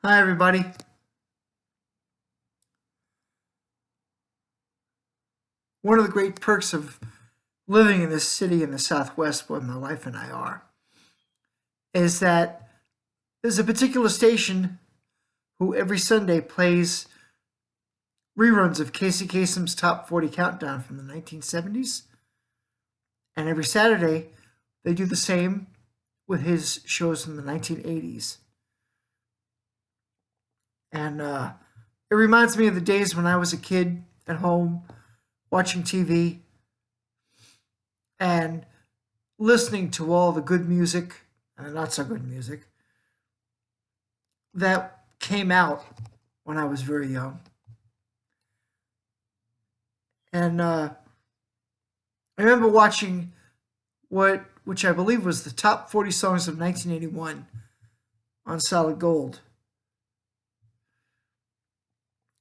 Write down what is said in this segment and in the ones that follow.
Hi, everybody. One of the great perks of living in this city in the Southwest, where my wife and I are, is that there's a particular station who every Sunday plays reruns of Casey Kasem's Top 40 Countdown from the 1970s. And every Saturday, they do the same with his shows from the 1980s. And it reminds me of the days when I was a kid at home watching TV and listening to all the good music and the not so good music that came out when I was very young. And I remember watching which I believe was the top 40 songs of 1981 on Solid Gold.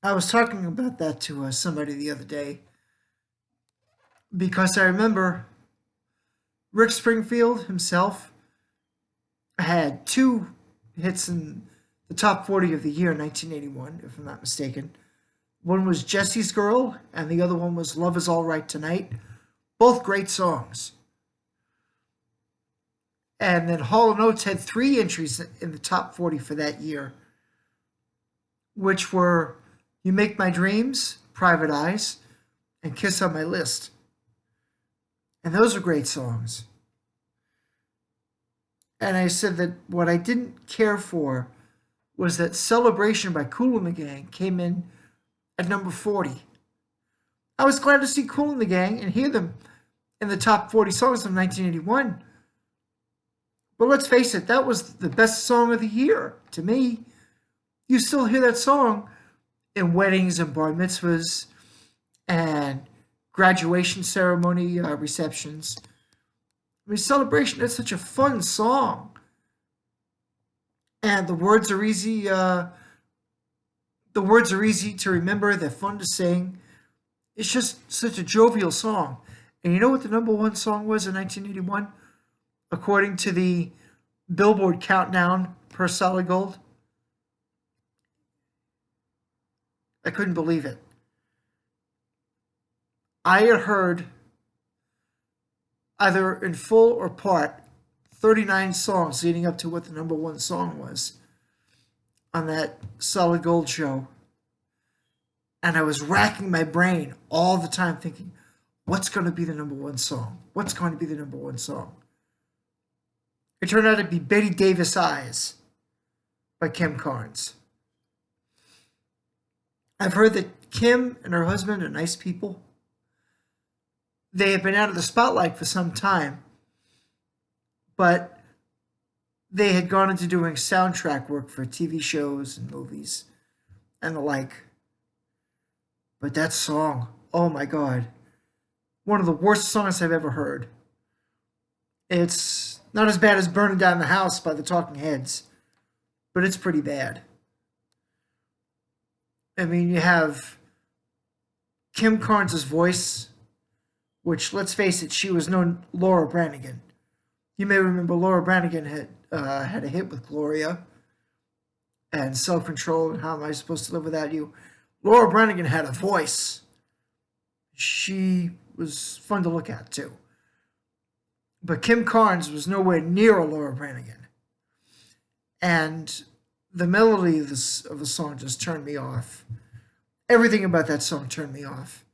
I was talking about that to somebody the other day because I remember Rick Springfield himself had two hits in the top 40 of the year 1981, if I'm not mistaken. One was Jesse's Girl, and the other one was Love Is All Right Tonight. Both great songs. And then Hall & Oates had three entries in the top 40 for that year, which were You Make My Dreams, Private Eyes, and Kiss on My List. And those are great songs. And I said that what I didn't care for was that Celebration by Kool and the Gang came in at number 40. I was glad to see Kool and the Gang and hear them in the top 40 songs of 1981. But let's face it, that was the best song of the year to me. You still hear that song in weddings and bar mitzvahs and graduation ceremony receptions. I mean, Celebration is such a fun song. And the words are easy. The words are easy to remember. They're fun to sing. It's just such a jovial song. And you know what the number one song was in 1981? According to the Billboard Countdown per Solid Gold? I couldn't believe it. I had heard, either in full or part, 39 songs leading up to what the number one song was on that Solid Gold show. And I was racking my brain all the time thinking, what's going to be the number one song? What's going to be the number one song? It turned out to be Betty Davis Eyes by Kim Carnes. I've heard that Kim and her husband are nice people. They have been out of the spotlight for some time, but they had gone into doing soundtrack work for TV shows and movies and the like. But that song, oh my God, one of the worst songs I've ever heard. It's not as bad as Burning Down the House by the Talking Heads, but it's pretty bad. I mean, you have Kim Carnes' voice, which, let's face it, she was no Laura Branigan. You may remember Laura Branigan had a hit with Gloria and Self-Control and How Am I Supposed to Live Without You. Laura Branigan had a voice. She was fun to look at, too. But Kim Carnes was nowhere near a Laura Branigan. And the melody of the song just turned me off. Everything about that song turned me off.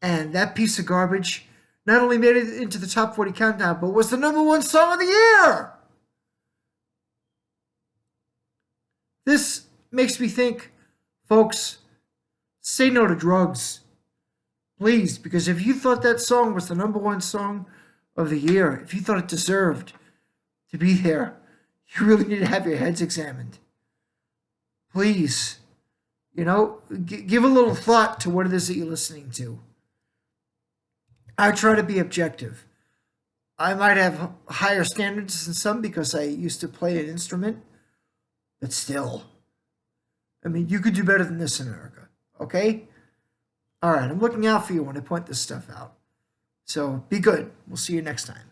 And that piece of garbage not only made it into the top 40 countdown, but was the number one song of the year. This makes me think, folks, say no to drugs. Please, because if you thought that song was the number one song of the year, if you thought it deserved to be there, you really need to have your heads examined. Please, give a little thought to what it is that you're listening to. I try to be objective. I might have higher standards than some because I used to play an instrument, but still, I mean, you could do better than this, America, okay? All right, I'm looking out for you when I point this stuff out. So be good. We'll see you next time.